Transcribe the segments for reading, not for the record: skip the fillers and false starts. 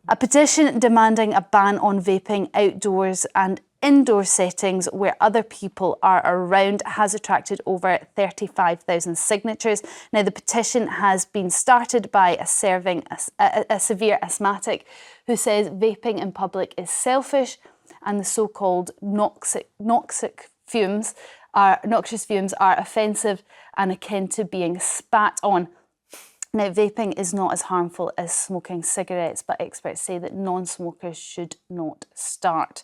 A petition demanding a ban on vaping outdoors and indoor settings where other people are around has attracted over 35,000 signatures. Now, the petition has been started by a severe asthmatic who says vaping in public is selfish and the so-called noxious fumes are offensive and akin to being spat on. Now, vaping is not as harmful as smoking cigarettes, but experts say that non-smokers should not start.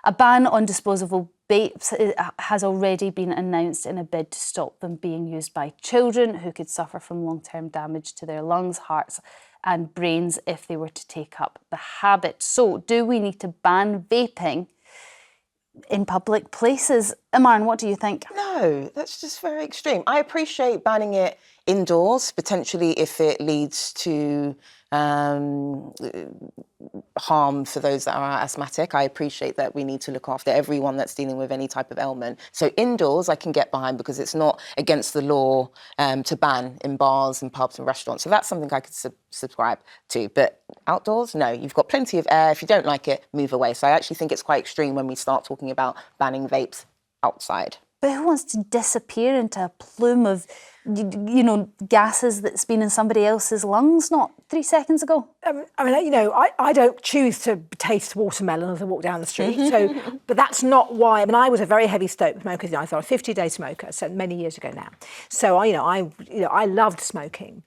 A ban on disposable vapes has already been announced in a bid to stop them being used by children who could suffer from long-term damage to their lungs, hearts and brains if they were to take up the habit. So, do we need to ban vaping in public places? Imarn, what do you think? No, that's just very extreme. I appreciate banning it indoors, potentially if it leads to harm for those that are asthmatic. I appreciate that we need to look after everyone that's dealing with any type of ailment. So indoors I can get behind because it's not against the law to ban in bars and pubs and restaurants. So that's something I could subscribe to. But outdoors, no. You've got plenty of air. If you don't like it, move away. So I actually think it's quite extreme when we start talking about banning vapes outside. But who wants to disappear into a plume of, you know, gases that's been in somebody else's lungs not 3 seconds ago? I mean, you know, I don't choose to taste watermelon as I walk down the street. So, but that's not why. I mean, I was a very heavy smoker. You know, I was a 50-day smoker, so many years ago now. So I loved smoking.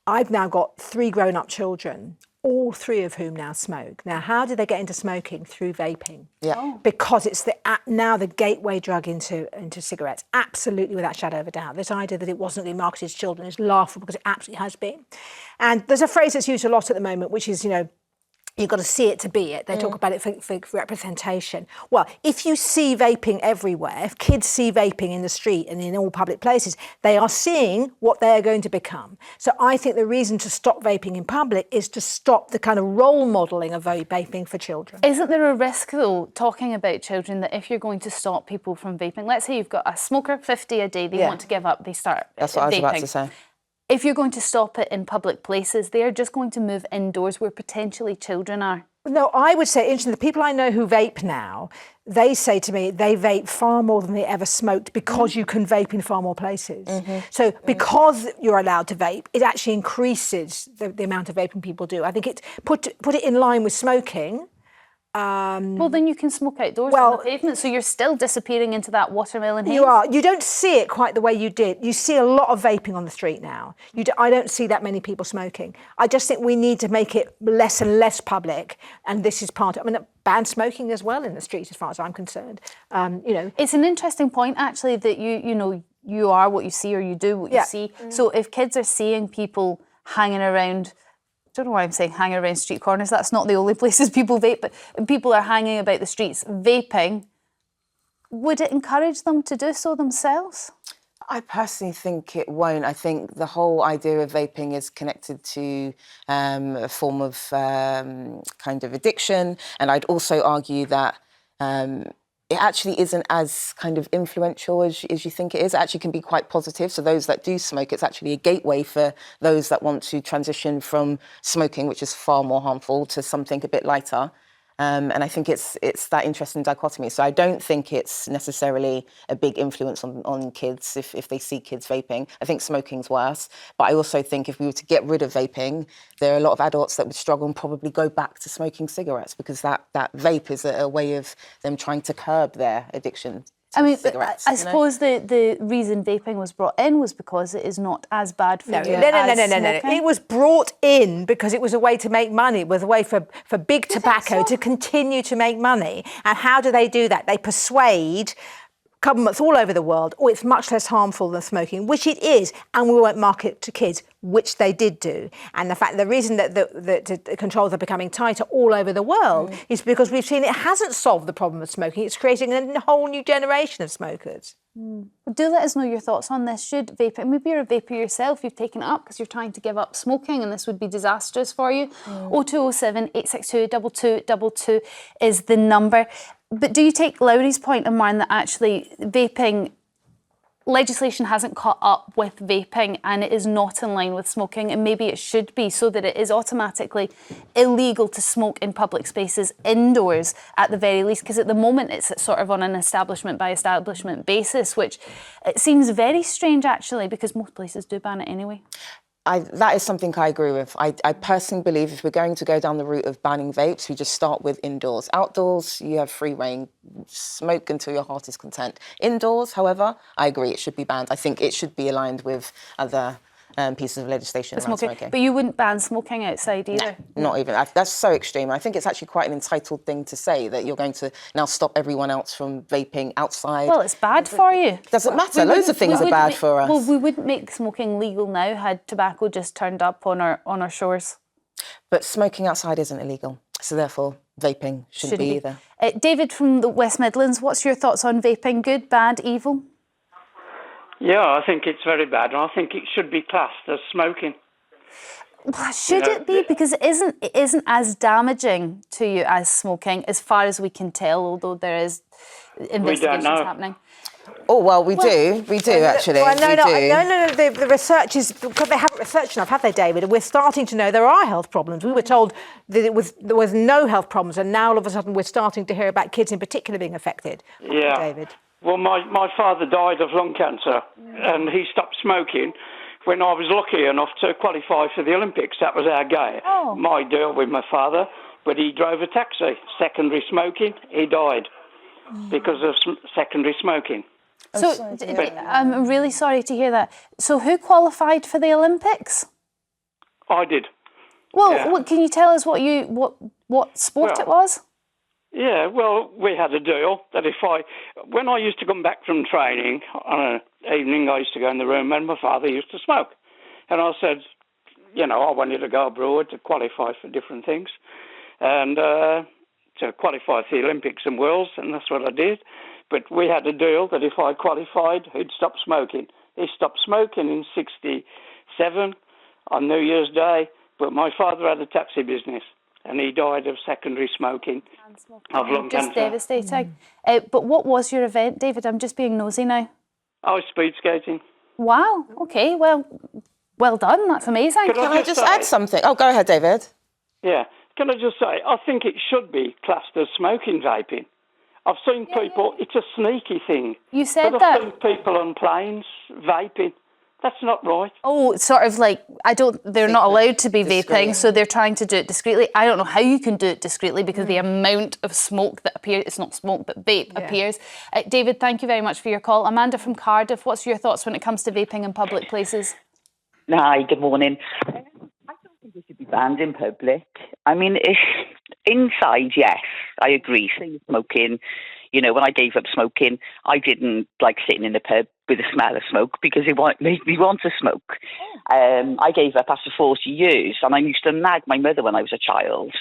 I've now got 3 grown-up children, all 3 of whom now smoke. Now, how did they get into smoking? Through vaping. Yeah. Oh. Because it's now the gateway drug into cigarettes. Absolutely, without a shadow of a doubt. This idea that it wasn't being marketed to children is laughable because it absolutely has been. And there's a phrase that's used a lot at the moment, which is, you know, you've got to see it to be it. They talk about it for representation. Well, if you see vaping everywhere, if kids see vaping in the street and in all public places, they are seeing what they are going to become. So I think the reason to stop vaping in public is to stop the kind of role modelling of vaping for children. Isn't there a risk, though, talking about children, that if you're going to stop people from vaping, let's say you've got a smoker, 50 a day, they want to give up, they start That's what vaping. I was about to say. If you're going to stop it in public places, they're just going to move indoors where potentially children are. No, I would say, interesting, the people I know who vape now, they say to me they vape far more than they ever smoked because you can vape in far more places. So because you're allowed to vape, it actually increases the amount of vaping people do. I think it put it in line with smoking. Well, then you can smoke outdoors on the pavement, so you're still disappearing into that watermelon haze. You are. You don't see it quite the way you did. You see a lot of vaping on the street now. I don't see that many people smoking. I just think we need to make it less and less public, and this is part of it. I mean, ban smoking as well in the streets, as far as I'm concerned. You know, it's an interesting point, actually, that you are what you see or you do what you see. So if kids are seeing people hanging around, I don't know why I'm saying hanging around street corners, that's not the only places people vape, but people are hanging about the streets vaping, would it encourage them to do so themselves? I personally think it won't. I think the whole idea of vaping is connected to a form of kind of addiction, and I'd also argue that it actually isn't as kind of influential as you think it is. It actually can be quite positive. So those that do smoke, it's actually a gateway for those that want to transition from smoking, which is far more harmful, to something a bit lighter. And I think it's that interesting dichotomy. So I don't think it's necessarily a big influence on kids if they see kids vaping. I think smoking's worse. But I also think if we were to get rid of vaping, there are a lot of adults that would struggle and probably go back to smoking cigarettes because that vape is a way of them trying to curb their addiction. I mean, cigarettes, I suppose the reason vaping was brought in was because it is not as bad for you as smoking. It was brought in because it was a way to make money. It was a way for big tobacco to continue to make money. And how do they do that? They persuade governments all over the world, it's much less harmful than smoking, which it is, and we won't market it to kids, which they did do. And the reason that the controls are becoming tighter all over the world is because we've seen it hasn't solved the problem of smoking. It's creating a whole new generation of smokers. Do let us know your thoughts on this. Should vaping, maybe you're a vapor yourself, you've taken it up because you're trying to give up smoking and this would be disastrous for you. 0207 862 2222 is the number. But do you take Lowri's point, Imarn, that actually vaping legislation hasn't caught up with vaping and it is not in line with smoking, and maybe it should be, so that it is automatically illegal to smoke in public spaces indoors at the very least, because at the moment it's sort of on an establishment by establishment basis, which it seems very strange actually, because most places do ban it anyway. That is something I agree with. I personally believe if we're going to go down the route of banning vapes, we just start with indoors. Outdoors, you have free reign. Smoke until your heart is content. Indoors, however, I agree, it should be banned. I think it should be aligned with other pieces of legislation around smoking. But you wouldn't ban smoking outside either? No, not even. That's so extreme. I think it's actually quite an entitled thing to say, that you're going to now stop everyone else from vaping outside. Well, it's bad for you. Doesn't matter. Loads of things are bad for us. Well, we wouldn't make smoking legal now had tobacco just turned up on our shores. But smoking outside isn't illegal, so therefore vaping shouldn't be either. David from the West Midlands, what's your thoughts on vaping? Good, bad, evil? Yeah, I think it's very bad, and I think it should be classed as smoking. Well, should it be? Because it isn't as damaging to you as smoking, as far as we can tell, although there is investigations happening. Oh, well, we do actually. Well, no. The research is, because they haven't researched enough, have they, David? We're starting to know there are health problems. We were told that there was no health problems, and now all of a sudden we're starting to hear about kids in particular being affected. Yeah. David. Well, my father died of lung cancer, and he stopped smoking when I was lucky enough to qualify for the Olympics. That was our my deal with my father. But he drove a taxi, secondary smoking. He died because of secondary smoking. I'm really sorry to hear that. So who qualified for the Olympics? I did. Well, can you tell us what sport it was? Yeah, well, we had a deal that when I used to come back from training on an evening, I used to go in the room and my father used to smoke. And I said, I wanted to go abroad to qualify for different things and to qualify for the Olympics and Worlds, and that's what I did. But we had a deal that if I qualified, he'd stop smoking. He stopped smoking in 1967 on New Year's Day, but my father had a taxi business. And he died of secondary smoking of lung cancer. Just devastating. But what was your event, David? I'm just being nosy now. I was speed skating. Wow. Okay. Well done. That's amazing. Can I just add something? Oh, go ahead, David. Yeah. Can I just say, I think it should be classed as smoking vaping. I've seen people, it's a sneaky thing. You said but I've seen people on planes vaping. That's not right. Oh, sort of like, they're not allowed to be vaping, so they're trying to do it discreetly. I don't know how you can do it discreetly because the amount of smoke that appears, it's not smoke, but vape appears. David, thank you very much for your call. Amanda from Cardiff, what's your thoughts when it comes to vaping in public places? Hi, good morning. I don't think it should be banned in public. I mean, inside, yes, I agree. Same smoking. When I gave up smoking, I didn't like sitting in the pub with the smell of smoke because it made me want to smoke. I gave up after 40 years, and I used to nag my mother when I was a child.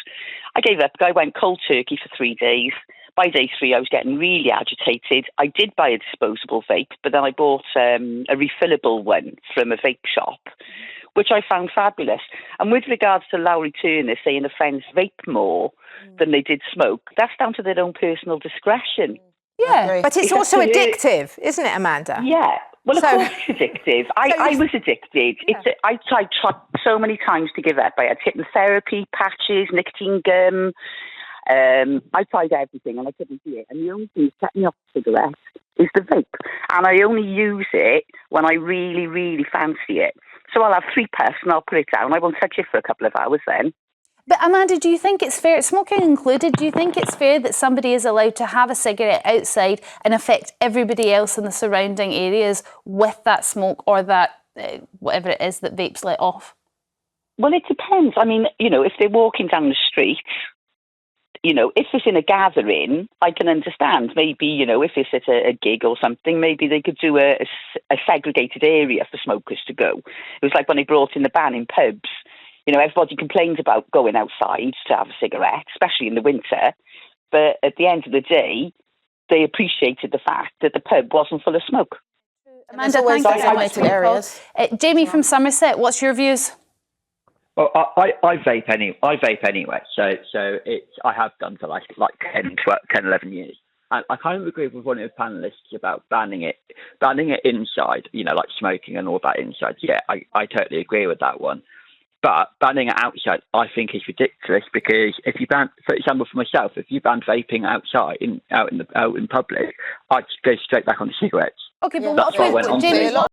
I gave up. I went cold turkey for 3 days. By day 3, I was getting really agitated. I did buy a disposable vape, but then I bought a refillable one from a vape shop, which I found fabulous. And with regards to Lowri Turner saying offends vape more than they did smoke, that's down to their own personal discretion. Yeah, but it's also addictive, isn't it, Amanda? Yeah. Well, of course it's addictive. I was addicted. Yeah. I tried so many times to give up. I had hypnotherapy, patches, nicotine gum. I tried everything and I couldn't do it. And the only thing that kept me off the cigarette is the vape. And I only use it when I really, really fancy it. So I'll have 3 puffs and I'll put it down. I won't touch it for a couple of hours then. But Amanda, do you think it's fair, smoking included, do you think it's fair that somebody is allowed to have a cigarette outside and affect everybody else in the surrounding areas with that smoke or that, whatever it is that vapes let off? Well, it depends. I mean, if they're walking down the street, if it's in a gathering, I can understand. Maybe, if it's at a gig or something, maybe they could do a segregated area for smokers to go. It was like when they brought in the ban in pubs. Everybody complains about going outside to have a cigarette, especially in the winter. But at the end of the day, they appreciated the fact that the pub wasn't full of smoke. Amanda, thank you so much for your call. Jamie from Somerset, what's your views? Well, I vape anyway, so I have done for like 10, 11 years. And I kind of agree with one of the panelists about banning it inside, like smoking and all that inside. Yeah, I totally agree with that one. But banning it outside, I think, is ridiculous, because if you ban, for example, for myself, if you ban vaping outside, out in public, I'd go straight back on the cigarettes. Okay, but Yeah. what That's why I went about on Jamie? to-